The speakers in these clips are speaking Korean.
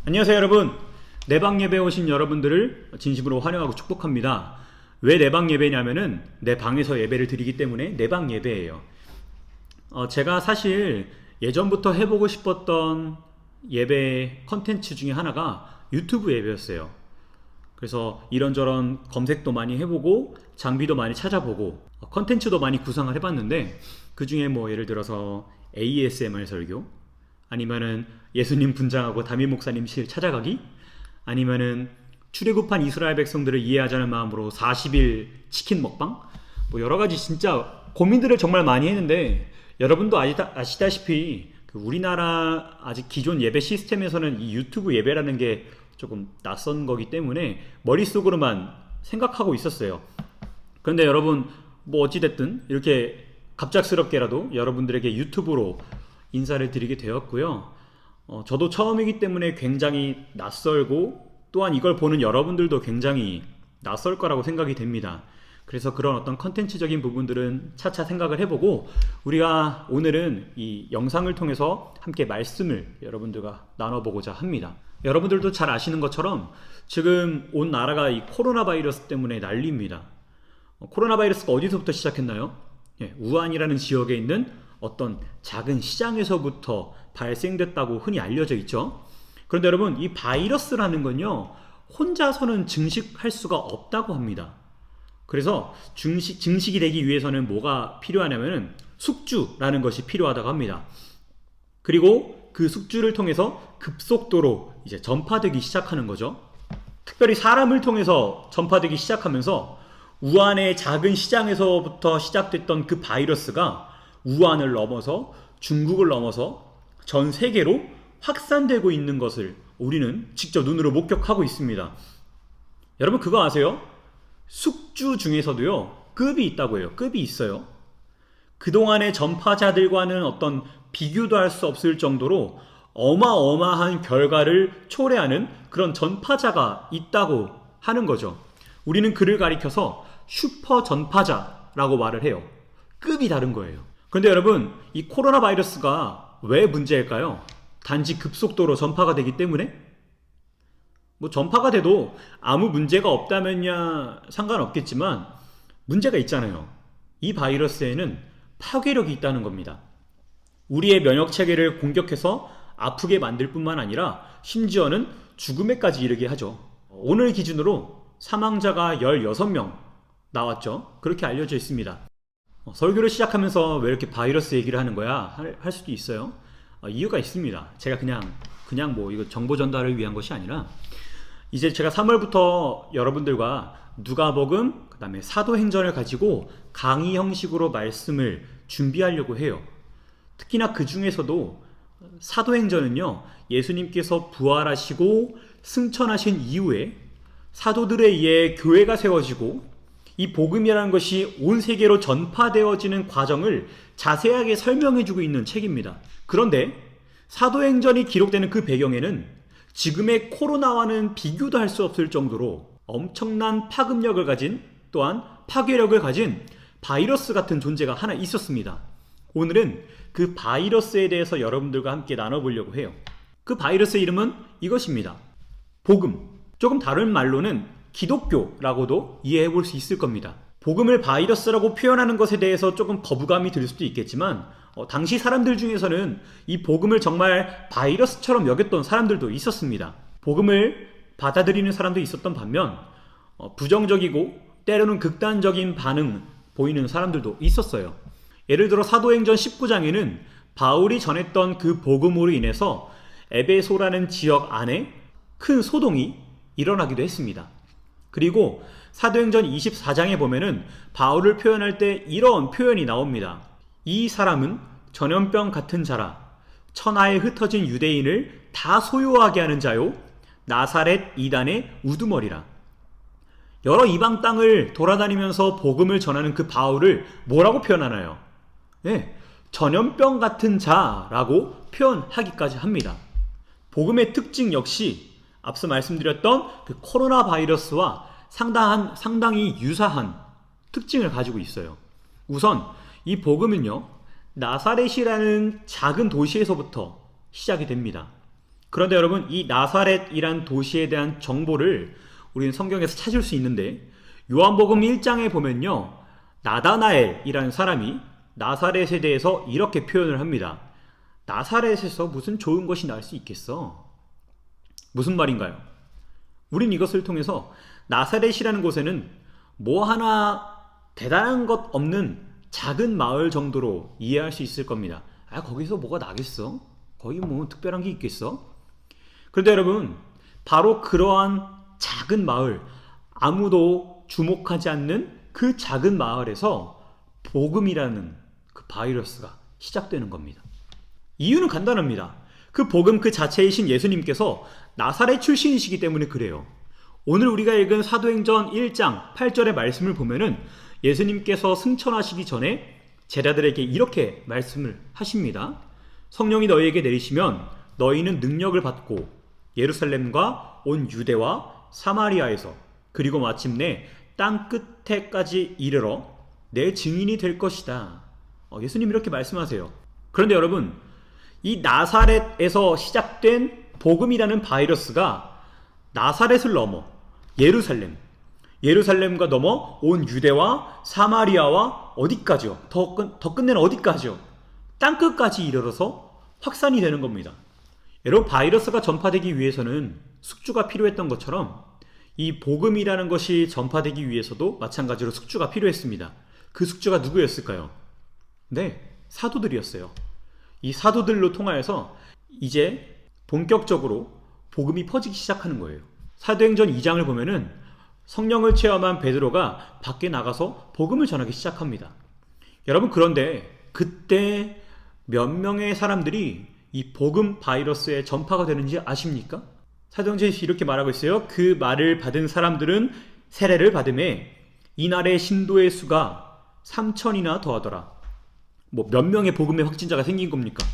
안녕하세요 여러분. 내방 예배에 오신 여러분들을 진심으로 환영하고 축복합니다. 왜 내방 예배냐면은 내 방에서 예배를 드리기 때문에 내방 예배예요. 제가 사실 예전부터 해보고 싶었던 예배 컨텐츠 중에 하나가 유튜브 예배였어요. 그래서 이런저런 검색도 많이 해보고 장비도 많이 찾아보고 컨텐츠도 많이 구상을 해봤는데, 그 중에 뭐 예를 들어서 ASMR 설교, 아니면은 예수님 분장하고 담임 목사님실 찾아가기, 아니면은 출애굽한 이스라엘 백성들을 이해하자는 마음으로 40일 치킨 먹방, 뭐 여러가지 진짜 고민들을 정말 많이 했는데, 여러분도 아시다시피 우리나라 아직 기존 예배 시스템에서는 이 유튜브 예배라는 게 조금 낯선 거기 때문에 머릿속으로만 생각하고 있었어요. 그런데 여러분, 뭐 어찌됐든 이렇게 갑작스럽게라도 여러분들에게 유튜브로 인사를 드리게 되었고요. 저도 처음이기 때문에 굉장히 낯설고, 또한 이걸 보는 여러분들도 굉장히 낯설 거라고 생각이 됩니다. 그래서 그런 어떤 컨텐츠적인 부분들은 차차 생각을 해보고, 우리가 오늘은 이 영상을 통해서 함께 말씀을 여러분들과 나눠보고자 합니다. 여러분들도 잘 아시는 것처럼 지금 온 나라가 이 코로나 바이러스 때문에 난리입니다. 코로나 바이러스가 어디서부터 시작했나요? 우한이라는 지역에 있는 어떤 작은 시장에서부터 발생됐다고 흔히 알려져 있죠. 그런데 여러분, 이 바이러스라는 건요, 혼자서는 증식할 수가 없다고 합니다. 그래서 증식이 되기 위해서는 뭐가 필요하냐면은 숙주라는 것이 필요하다고 합니다. 그리고 그 숙주를 통해서 급속도로 이제 전파되기 시작하는 거죠. 특별히 사람을 통해서 전파되기 시작하면서 우한의 작은 시장에서부터 시작됐던 그 바이러스가 우한을 넘어서 중국을 넘어서 전 세계로 확산되고 있는 것을 우리는 직접 눈으로 목격하고 있습니다. 여러분, 그거 아세요? 숙주 중에서도요, 급이 있다고 해요. 급이 있어요. 그동안의 전파자들과는 어떤 비교도 할 수 없을 정도로 어마어마한 결과를 초래하는 그런 전파자가 있다고 하는 거죠. 우리는 그를 가리켜서 슈퍼 전파자라고 말을 해요. 급이 다른 거예요. 그런데 여러분, 이 코로나 바이러스가 왜 문제일까요? 단지 급속도로 전파가 되기 때문에? 뭐 전파가 돼도 아무 문제가 없다면야 상관없겠지만, 문제가 있잖아요. 이 바이러스에는 파괴력이 있다는 겁니다. 우리의 면역 체계를 공격해서 아프게 만들 뿐만 아니라 심지어는 죽음에까지 이르게 하죠. 오늘 기준으로 사망자가 16명 나왔죠. 그렇게 알려져 있습니다. 설교를 시작하면서 왜 이렇게 바이러스 얘기를 하는 거야? 할 수도 있어요. 이유가 있습니다. 제가 그냥 뭐 이거 정보 전달을 위한 것이 아니라, 이제 제가 3월부터 여러분들과 누가복음, 그 다음에 사도행전을 가지고 강의 형식으로 말씀을 준비하려고 해요. 특히나 그 중에서도 사도행전은요, 예수님께서 부활하시고 승천하신 이후에 사도들에 의해 교회가 세워지고 이 복음이라는 것이 온 세계로 전파되어지는 과정을 자세하게 설명해주고 있는 책입니다. 그런데 사도행전이 기록되는 그 배경에는 지금의 코로나와는 비교도 할 수 없을 정도로 엄청난 파급력을 가진, 또한 파괴력을 가진 바이러스 같은 존재가 하나 있었습니다. 오늘은 그 바이러스에 대해서 여러분들과 함께 나눠보려고 해요. 그 바이러스의 이름은 이것입니다. 복음. 조금 다른 말로는 기독교라고도 이해해 볼 수 있을 겁니다. 복음을 바이러스라고 표현하는 것에 대해서 조금 거부감이 들 수도 있겠지만, 당시 사람들 중에서는 이 복음을 정말 바이러스처럼 여겼던 사람들도 있었습니다. 복음을 받아들이는 사람도 있었던 반면, 부정적이고 때로는 극단적인 반응 보이는 사람들도 있었어요. 예를 들어 사도행전 19장에는 바울이 전했던 그 복음으로 인해서 에베소라는 지역 안에 큰 소동이 일어나기도 했습니다. 그리고 사도행전 24장에 보면은 바울을 표현할 때 이런 표현이 나옵니다. 이 사람은 전염병 같은 자라, 천하에 흩어진 유대인을 다 소요하게 하는 자요, 나사렛 이단의 우두머리라. 여러 이방 땅을 돌아다니면서 복음을 전하는 그 바울을 뭐라고 표현하나요? 네, 전염병 같은 자라고 표현하기까지 합니다. 복음의 특징 역시 앞서 말씀드렸던 그 코로나 바이러스와 상당히 유사한 특징을 가지고 있어요. 우선 이 복음은요, 나사렛이라는 작은 도시에서부터 시작이 됩니다. 그런데 여러분, 이 나사렛이란 도시에 대한 정보를 우리는 성경에서 찾을 수 있는데, 요한복음 1장에 보면요, 나다나엘이라는 사람이 나사렛에 대해서 이렇게 표현을 합니다. 나사렛에서 무슨 좋은 것이 날 수 있겠어? 무슨 말인가요? 우린 이것을 통해서 나사렛이라는 곳에는 뭐 하나 대단한 것 없는 작은 마을 정도로 이해할 수 있을 겁니다. 아, 거기서 뭐가 나겠어? 거기 뭐 특별한 게 있겠어? 그런데 여러분, 바로 그러한 작은 마을, 아무도 주목하지 않는 그 작은 마을에서 복음이라는 그 바이러스가 시작되는 겁니다. 이유는 간단합니다. 그 복음 그 자체이신 예수님께서 나사렛 출신이시기 때문에 그래요. 오늘 우리가 읽은 사도행전 1장 8절의 말씀을 보면은 예수님께서 승천하시기 전에 제자들에게 이렇게 말씀을 하십니다. 성령이 너희에게 내리시면 너희는 능력을 받고 예루살렘과 온 유대와 사마리아에서 그리고 마침내 땅 끝에까지 이르러 내 증인이 될 것이다. 예수님 이렇게 말씀하세요. 그런데 여러분, 이 나사렛에서 시작된 복음이라는 바이러스가 나사렛을 넘어 예루살렘과 넘어 온 유대와 사마리아와 어디까지요? 더 끝내는 어디까지요? 땅끝까지 이르러서 확산이 되는 겁니다. 여러분, 바이러스가 전파되기 위해서는 숙주가 필요했던 것처럼 이 복음이라는 것이 전파되기 위해서도 마찬가지로 숙주가 필요했습니다. 그 숙주가 누구였을까요? 네, 사도들이었어요. 이 사도들로 통하여서 이제 본격적으로 복음이 퍼지기 시작하는 거예요. 사도행전 2장을 보면은 성령을 체험한 베드로가 밖에 나가서 복음을 전하기 시작합니다. 여러분, 그런데 그때 몇 명의 사람들이 이 복음 바이러스에 전파가 되는지 아십니까? 사도행전에서 이렇게 말하고 있어요. 그 말을 받은 사람들은 세례를 받음에 이날의 신도의 수가 3,000이나 더하더라. 뭐 몇 명의 복음의 확진자가 생긴 겁니까?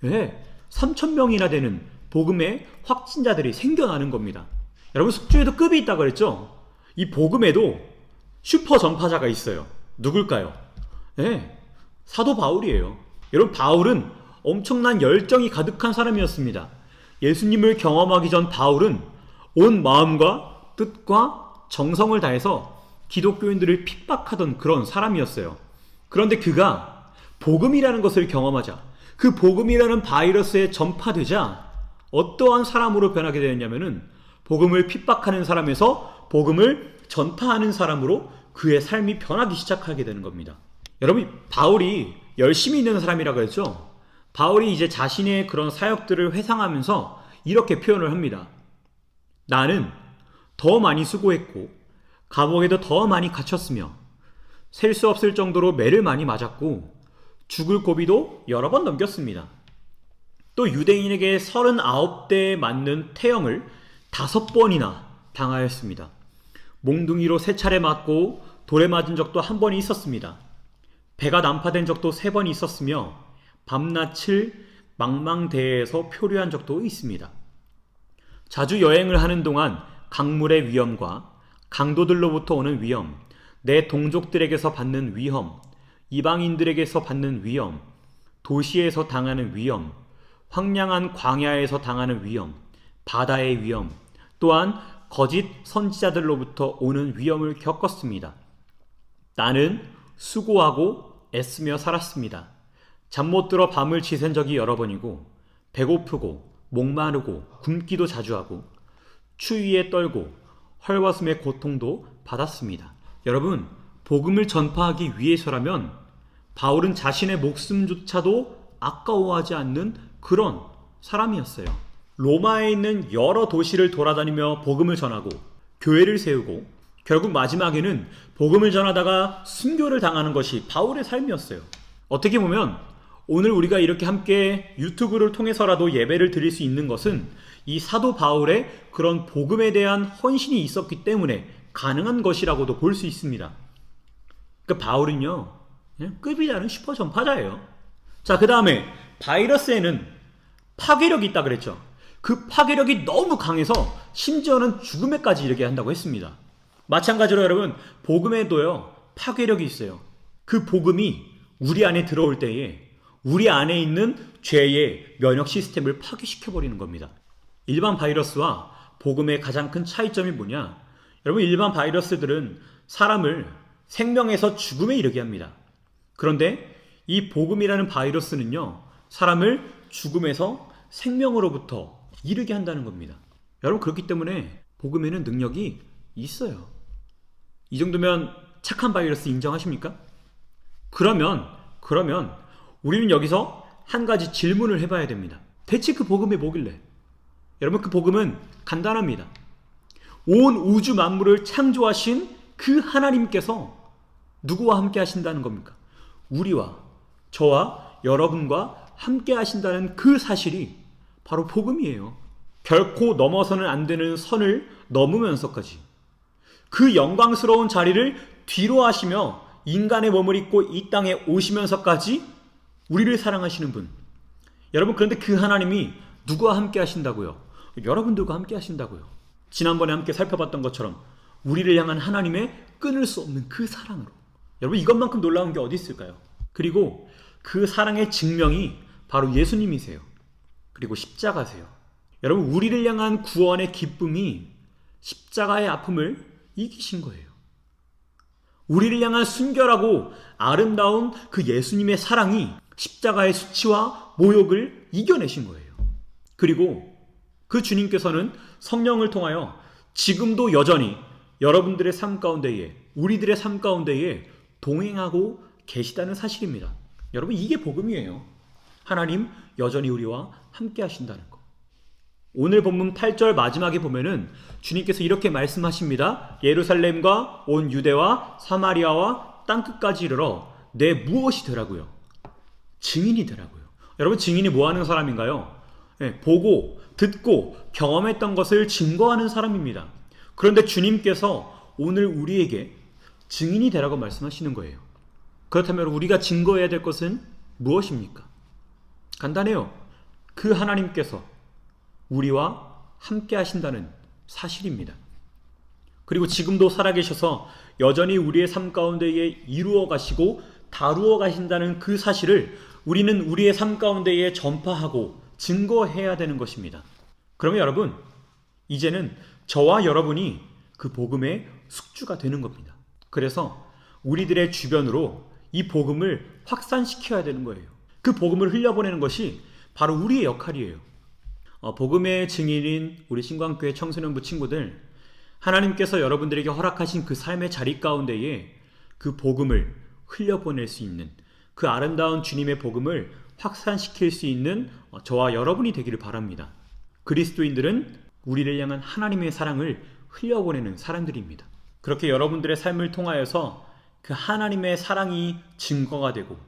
네, 3,000명이나 되는 복음의 확진자들이 생겨나는 겁니다. 여러분, 숙주에도 급이 있다고 그랬죠? 이 복음에도 슈퍼 전파자가 있어요. 누굴까요? 네, 사도 바울이에요. 여러분, 바울은 엄청난 열정이 가득한 사람이었습니다. 예수님을 경험하기 전 바울은 온 마음과 뜻과 정성을 다해서 기독교인들을 핍박하던 그런 사람이었어요. 그런데 그가 복음이라는 것을 경험하자, 그 복음이라는 바이러스에 전파되자 어떠한 사람으로 변하게 되었냐면은 복음을 핍박하는 사람에서 복음을 전파하는 사람으로 그의 삶이 변하기 시작하게 되는 겁니다. 여러분, 바울이 열심히 있는 사람이라고 했죠? 바울이 이제 자신의 그런 사역들을 회상하면서 이렇게 표현을 합니다. 나는 더 많이 수고했고 감옥에도 더 많이 갇혔으며 셀 수 없을 정도로 매를 많이 맞았고 죽을 고비도 여러 번 넘겼습니다. 또 유대인에게 39대에 맞는 태형을 5번이나 당하였습니다. 몽둥이로 3차례 맞고 돌에 맞은 적도 1번이 있었습니다. 배가 난파된 적도 3번이 있었으며 밤낮을 망망대해에서 표류한 적도 있습니다. 자주 여행을 하는 동안 강물의 위험과 강도들로부터 오는 위험, 내 동족들에게서 받는 위험, 이방인들에게서 받는 위험, 도시에서 당하는 위험, 황량한 광야에서 당하는 위험, 바다의 위험, 또한 거짓 선지자들로부터 오는 위험을 겪었습니다. 나는 수고하고 애쓰며 살았습니다. 잠 못 들어 밤을 지샌 적이 여러 번이고 배고프고 목마르고 굶기도 자주 하고 추위에 떨고 헐벗음의 고통도 받았습니다. 여러분, 복음을 전파하기 위해서라면 바울은 자신의 목숨조차도 아까워하지 않는 그런 사람이었어요. 로마에 있는 여러 도시를 돌아다니며 복음을 전하고 교회를 세우고 결국 마지막에는 복음을 전하다가 순교를 당하는 것이 바울의 삶이었어요. 어떻게 보면 오늘 우리가 이렇게 함께 유튜브를 통해서라도 예배를 드릴 수 있는 것은 이 사도 바울의 그런 복음에 대한 헌신이 있었기 때문에 가능한 것이라고도 볼 수 있습니다. 그러니까 바울은요, 그냥 급이 다른 슈퍼 전파자예요. 자, 그 다음에 바이러스에는 파괴력이 있다 그랬죠. 그 파괴력이 너무 강해서 심지어는 죽음에까지 이르게 한다고 했습니다. 마찬가지로 여러분, 복음에도요, 파괴력이 있어요. 그 복음이 우리 안에 들어올 때에 우리 안에 있는 죄의 면역 시스템을 파괴시켜버리는 겁니다. 일반 바이러스와 복음의 가장 큰 차이점이 뭐냐? 여러분, 일반 바이러스들은 사람을 생명에서 죽음에 이르게 합니다. 그런데 이 복음이라는 바이러스는요, 사람을 죽음에서 생명으로부터 이르게 한다는 겁니다. 여러분, 그렇기 때문에 복음에는 능력이 있어요. 이 정도면 착한 바이러스 인정하십니까? 그러면 우리는 여기서 한 가지 질문을 해봐야 됩니다. 대체 그 복음이 뭐길래? 여러분, 그 복음은 간단합니다. 온 우주 만물을 창조하신 그 하나님께서 누구와 함께 하신다는 겁니까? 우리와, 저와 여러분과 함께 하신다는 그 사실이 바로 복음이에요. 결코 넘어서는 안 되는 선을 넘으면서까지 그 영광스러운 자리를 뒤로 하시며 인간의 몸을 입고 이 땅에 오시면서까지 우리를 사랑하시는 분. 여러분, 그런데 그 하나님이 누구와 함께 하신다고요? 여러분들과 함께 하신다고요. 지난번에 함께 살펴봤던 것처럼 우리를 향한 하나님의 끊을 수 없는 그 사랑으로. 여러분, 이것만큼 놀라운 게 어디 있을까요? 그리고 그 사랑의 증명이 바로 예수님이세요. 그리고 십자가세요. 여러분, 우리를 향한 구원의 기쁨이 십자가의 아픔을 이기신 거예요. 우리를 향한 순결하고 아름다운 그 예수님의 사랑이 십자가의 수치와 모욕을 이겨내신 거예요. 그리고 그 주님께서는 성령을 통하여 지금도 여전히 여러분들의 삶 가운데에, 우리들의 삶 가운데에 동행하고 계시다는 사실입니다. 여러분, 이게 복음이에요. 하나님 여전히 우리와 함께 하신다는 것. 오늘 본문 8절 마지막에 보면은 주님께서 이렇게 말씀하십니다. 예루살렘과 온 유대와 사마리아와 땅끝까지 이르러 내 무엇이 되라고요? 증인이 되라고요. 여러분, 증인이 뭐 하는 사람인가요? 보고 듣고 경험했던 것을 증거하는 사람입니다. 그런데 주님께서 오늘 우리에게 증인이 되라고 말씀하시는 거예요. 그렇다면 우리가 증거해야 될 것은 무엇입니까? 간단해요. 그 하나님께서 우리와 함께 하신다는 사실입니다. 그리고 지금도 살아계셔서 여전히 우리의 삶 가운데에 이루어 가시고 다루어 가신다는 그 사실을 우리는 우리의 삶 가운데에 전파하고 증거해야 되는 것입니다. 그러면 여러분, 이제는 저와 여러분이 그 복음의 숙주가 되는 겁니다. 그래서 우리들의 주변으로 이 복음을 확산시켜야 되는 거예요. 그 복음을 흘려보내는 것이 바로 우리의 역할이에요. 복음의 증인인 우리 신광교회 청소년부 친구들, 하나님께서 여러분들에게 허락하신 그 삶의 자리 가운데에 그 복음을 흘려보낼 수 있는, 그 아름다운 주님의 복음을 확산시킬 수 있는 저와 여러분이 되기를 바랍니다. 그리스도인들은 우리를 향한 하나님의 사랑을 흘려보내는 사람들입니다. 그렇게 여러분들의 삶을 통하여서 그 하나님의 사랑이 증거가 되고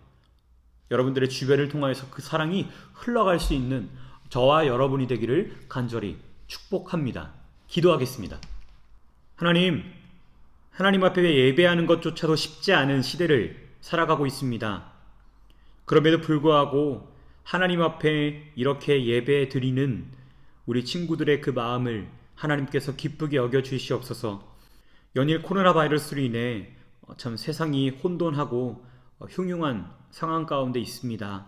여러분들의 주변을 통하여서 그 사랑이 흘러갈 수 있는 저와 여러분이 되기를 간절히 축복합니다. 기도하겠습니다. 하나님 앞에 예배하는 것조차도 쉽지 않은 시대를 살아가고 있습니다. 그럼에도 불구하고 하나님 앞에 이렇게 예배 드리는 우리 친구들의 그 마음을 하나님께서 기쁘게 여겨 주시옵소서. 연일 코로나 바이러스로 인해 참 세상이 혼돈하고 흉흉한 상황 가운데 있습니다.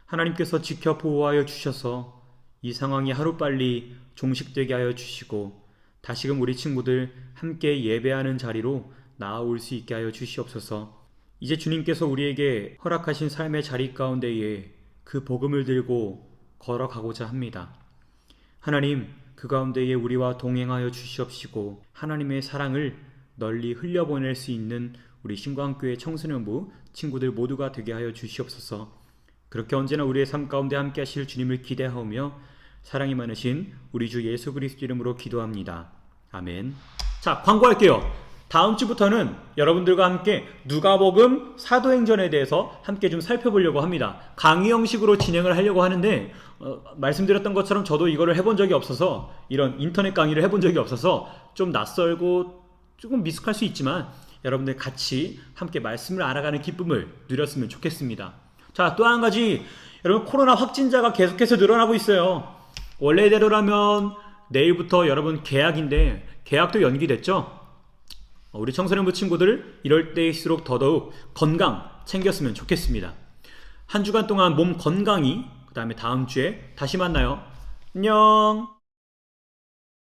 하나님께서 지켜 보호하여 주셔서 이 상황이 하루빨리 종식되게 하여 주시고 다시금 우리 친구들 함께 예배하는 자리로 나아올 수 있게 하여 주시옵소서. 이제 주님께서 우리에게 허락하신 삶의 자리 가운데에 그 복음을 들고 걸어가고자 합니다. 하나님, 그 가운데에 우리와 동행하여 주시옵시고 하나님의 사랑을 널리 흘려보낼 수 있는 우리 신광교회 청소년부 친구들 모두가 되게 하여 주시옵소서. 그렇게 언제나 우리의 삶 가운데 함께 하실 주님을 기대하오며 사랑이 많으신 우리 주 예수 그리스도 이름으로 기도합니다. 아멘. 자, 광고할게요. 다음 주부터는 여러분들과 함께 누가복음 사도행전에 대해서 함께 좀 살펴보려고 합니다. 강의 형식으로 진행을 하려고 하는데 말씀드렸던 것처럼 저도 이거를 해본 적이 없어서, 이런 인터넷 강의를 해본 적이 없어서 좀 낯설고 조금 미숙할 수 있지만 여러분들 같이 함께 말씀을 알아가는 기쁨을 누렸으면 좋겠습니다. 자, 또 한 가지, 여러분, 코로나 확진자가 계속해서 늘어나고 있어요. 원래대로라면 내일부터 여러분 개학인데 개학도 연기됐죠? 우리 청소년부 친구들 이럴 때일수록 더더욱 건강 챙겼으면 좋겠습니다. 한 주간 동안 몸 건강히, 그 다음에 다음 주에 다시 만나요. 안녕.